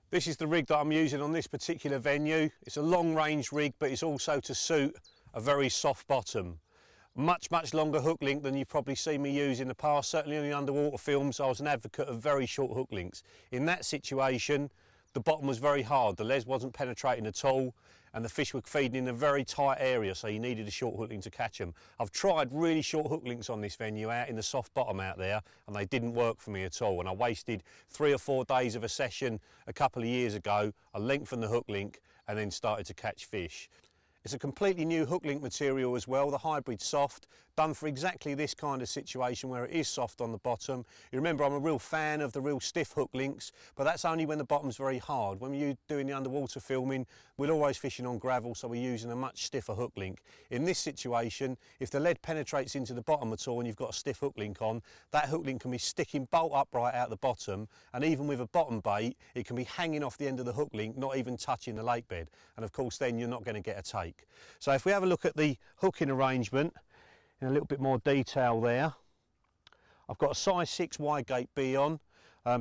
This is the rig that I'm using on this particular venue. It's a long range rig, but it's also to suit a very soft bottom. Much longer hook length than you've probably seen me use in the past. Certainly in the underwater films, I was an advocate of very short hook lengths. In that situation, the bottom was very hard. The les wasn't penetrating at all, and the fish were feeding in a very tight area, so you needed a short hook length to catch them. I've tried really short hook lengths on this venue out in the soft bottom out there, and they didn't work for me at all. And I wasted 3 or 4 days of a session a couple of years ago. I lengthened the hook length and then started to catch fish. It's a completely new hook link material as well, the hybrid soft, done for exactly this kind of situation where it is soft on the bottom. You remember I'm a real fan of the real stiff hook links, but that's only when the bottom's very hard. When you're doing the underwater filming, we're always fishing on gravel, so we're using a much stiffer hook link. In this situation, if the lead penetrates into the bottom at all and you've got a stiff hook link on, that hook link can be sticking bolt upright out the bottom, and even with a bottom bait, it can be hanging off the end of the hook link, not even touching the lake bed. And of course then you're not going to get a take. So if we have a look at the hooking arrangement in a little bit more detail there, I've got a size 6 wide gate B on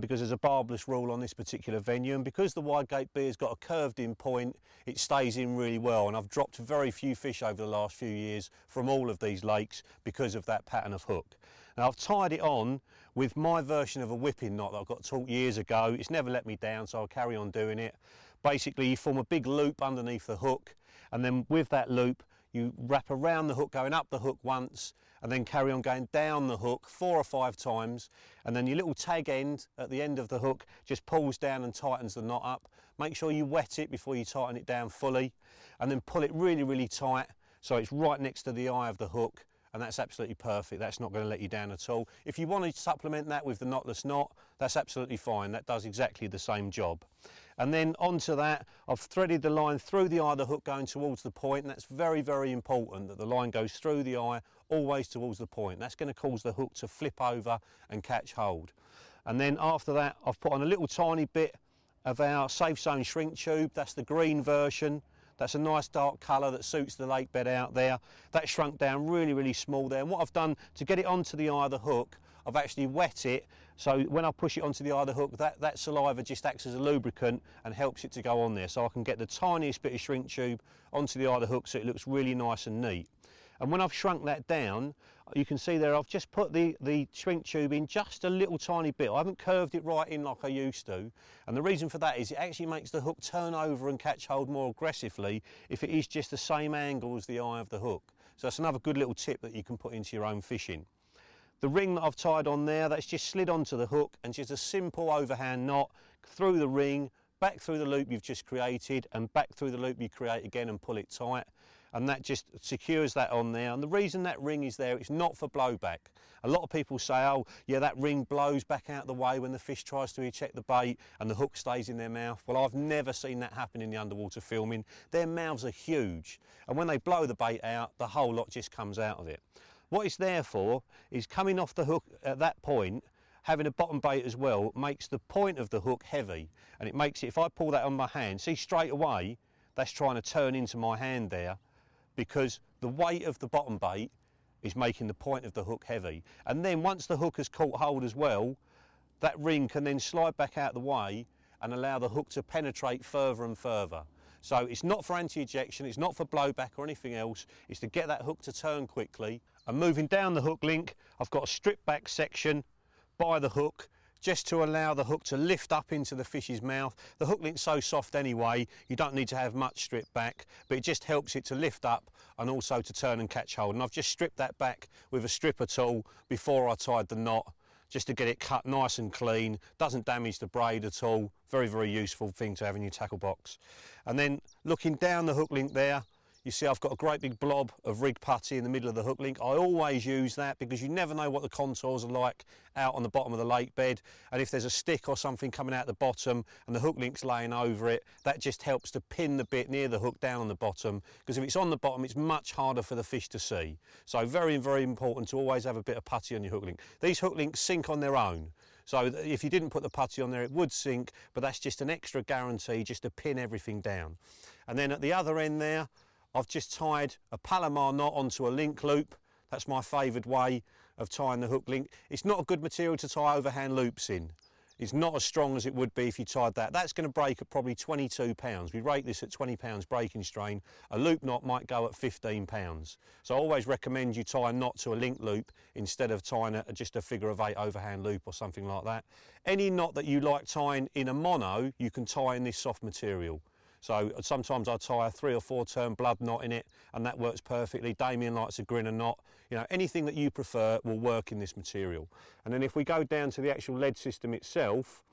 because there's a barbless rule on this particular venue, and because the wide gate B has got a curved in point, it stays in really well, and I've dropped very few fish over the last few years from all of these lakes because of that pattern of hook. Now I've tied it on with my version of a whipping knot that I got taught years ago. It's never let me down, so I'll carry on doing it. Basically you form a big loop underneath the hook, and then with that loop you wrap around the hook, going up the hook once, and then carry on going down the hook 4 or 5 times, and then your little tag end at the end of the hook just pulls down and tightens the knot up. Make sure you wet it before you tighten it down fully, and then pull it really tight so it's right next to the eye of the hook, and that's absolutely perfect. That's not going to let you down at all. If you want to supplement that with the knotless knot, that's absolutely fine. That does exactly the same job. And then onto that, I've threaded the line through the eye of the hook going towards the point, and that's very important that the line goes through the eye, always towards the point. That's going to cause the hook to flip over and catch hold. And then after that, I've put on a little tiny bit of our Safe Zone shrink tube. That's the green version. That's a nice dark colour that suits the lake bed out there. That shrunk down really small there. And what I've done to get it onto the eye of the hook, I've actually wet it, so when I push it onto the eye of the hook, that saliva just acts as a lubricant and helps it to go on there. So I can get the tiniest bit of shrink tube onto the eye of the hook so it looks really nice and neat. And when I've shrunk that down, you can see there I've just put the shrink tube in just a little tiny bit. I haven't curved it right in like I used to, and the reason for that is it actually makes the hook turn over and catch hold more aggressively if it is just the same angle as the eye of the hook. So that's another good little tip that you can put into your own fishing. The ring that I've tied on there, that's just slid onto the hook, and just a simple overhand knot through the ring, back through the loop you've just created, and back through the loop you create again and pull it tight. And that just secures that on there. And the reason that ring is there, it's not for blowback. A lot of people say, oh yeah, that ring blows back out the way when the fish tries to eject the bait and the hook stays in their mouth. Well, I've never seen that happen in the underwater filming. Their mouths are huge, and when they blow the bait out, the whole lot just comes out of it. What it's there for is coming off the hook at that point, having a bottom bait as well, makes the point of the hook heavy, and it makes it, if I pull that on my hand, see straight away, that's trying to turn into my hand there, because the weight of the bottom bait is making the point of the hook heavy. And then once the hook has caught hold as well, that ring can then slide back out the way and allow the hook to penetrate further and further. So it's not for anti-ejection, it's not for blowback or anything else, it's to get that hook to turn quickly. And moving down the hook link, I've got a stripped back section by the hook, just to allow the hook to lift up into the fish's mouth. The hook link's so soft anyway, you don't need to have much stripped back, but it just helps it to lift up and also to turn and catch hold. And I've just stripped that back with a stripper tool before I tied the knot, just to get it cut nice and clean. Doesn't damage the braid at all. Very useful thing to have in your tackle box. And then looking down the hook link there, you see I've got a great big blob of rig putty in the middle of the hook link. I always use that because you never know what the contours are like out on the bottom of the lake bed, and if there's a stick or something coming out the bottom and the hook link's laying over it, that just helps to pin the bit near the hook down on the bottom, because if it's on the bottom it's much harder for the fish to see. So very important to always have a bit of putty on your hook link. These hook links sink on their own, so if you didn't put the putty on there it would sink, but that's just an extra guarantee just to pin everything down. And then at the other end there, I've just tied a Palomar knot onto a link loop. That's my favoured way of tying the hook link. It's not a good material to tie overhand loops in. It's not as strong as it would be if you tied that. That's going to break at probably 22 pounds. We rate this at 20 pounds breaking strain. A loop knot might go at 15 pounds. So I always recommend you tie a knot to a link loop instead of tying just a figure of 8 overhand loop or something like that. Any knot that you like tying in a mono, you can tie in this soft material. So sometimes I tie a 3 or 4 turn blood knot in it, and that works perfectly. Damien likes a grinner knot. You know, anything that you prefer will work in this material. And then if we go down to the actual lead system itself,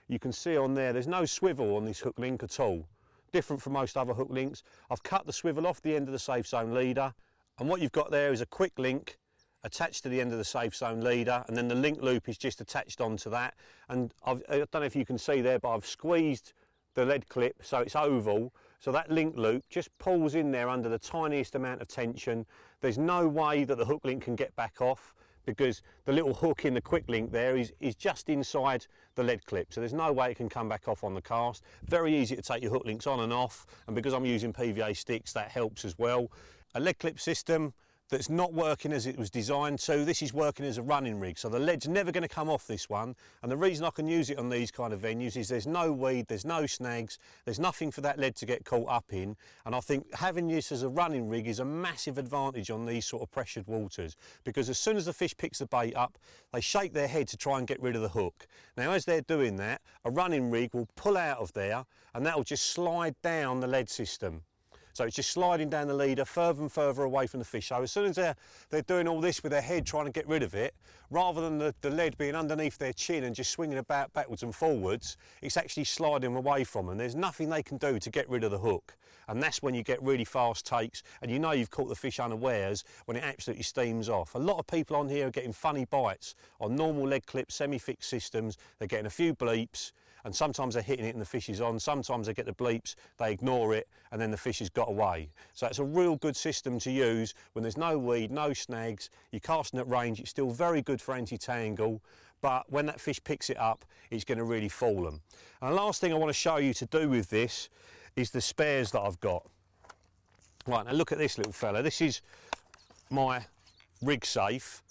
you can see on there's no swivel on this hook link at all. Different from most other hook links. I've cut the swivel off the end of the safe zone leader, and what you've got there is a quick link attached to the end of the safe zone leader, and then the link loop is just attached onto that. And I don't know if you can see there, but I've squeezed the lead clip so it's oval, so that link loop just pulls in there under the tiniest amount of tension. There's no way that the hook link can get back off, because the little hook in the quick link there is just inside the lead clip, so there's no way it can come back off on the cast. Very easy to take your hook links on and off, and because I'm using PVA sticks, that helps as well. A lead clip system that's not working as it was designed, so this is working as a running rig, so the lead's never going to come off this one. And the reason I can use it on these kind of venues is there's no weed, there's no snags, there's nothing for that lead to get caught up in, and I think having this as a running rig is a massive advantage on these sort of pressured waters, because as soon as the fish picks the bait up, they shake their head to try and get rid of the hook. Now as they're doing that, a running rig will pull out of there, and that will just slide down the lead system. So it's just sliding down the leader further and further away from the fish. So as soon as they're doing all this with their head trying to get rid of it, rather than the lead being underneath their chin and just swinging about backwards and forwards, it's actually sliding away from them. There's nothing they can do to get rid of the hook. And that's when you get really fast takes, and you know you've caught the fish unawares when it absolutely steams off. A lot of people on here are getting funny bites on normal lead clip semi-fixed systems. They're getting a few bleeps, and sometimes they're hitting it and the fish is on. Sometimes they get the bleeps, they ignore it, and then the fish has got away. So it's a real good system to use when there's no weed, no snags, you're casting at range. It's still very good for anti-tangle, but when that fish picks it up, it's going to really fool them. And the last thing I want to show you to do with this is the spares that I've got. Right, now look at this little fella. This is my rig safe.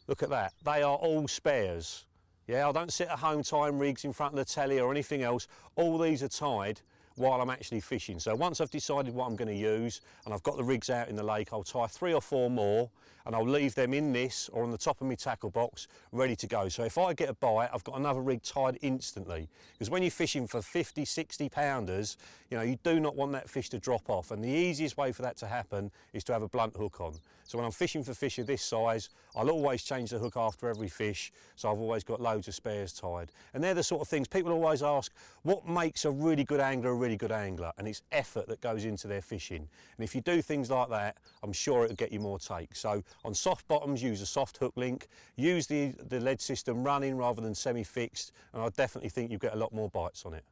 Look at that. They are all spares. Yeah, I don't sit at home tying rigs in front of the telly or anything else. All these are tied while I'm actually fishing. So once I've decided what I'm going to use and I've got the rigs out in the lake, I'll tie 3 or 4 more, and I'll leave them in this or on the top of my tackle box ready to go. So if I get a bite, I've got another rig tied instantly. Because when you're fishing for 50, 60 pounders, you know, you do not want that fish to drop off, and the easiest way for that to happen is to have a blunt hook on. So when I'm fishing for fish of this size, I'll always change the hook after every fish, so I've always got loads of spares tied. And they're the sort of things people always ask, what makes a really good angler a really good angler? And it's effort that goes into their fishing. And if you do things like that, I'm sure it'll get you more takes. So on soft bottoms, use a soft hook link, use the lead system running rather than semi-fixed, and I definitely think you'll get a lot more bites on it.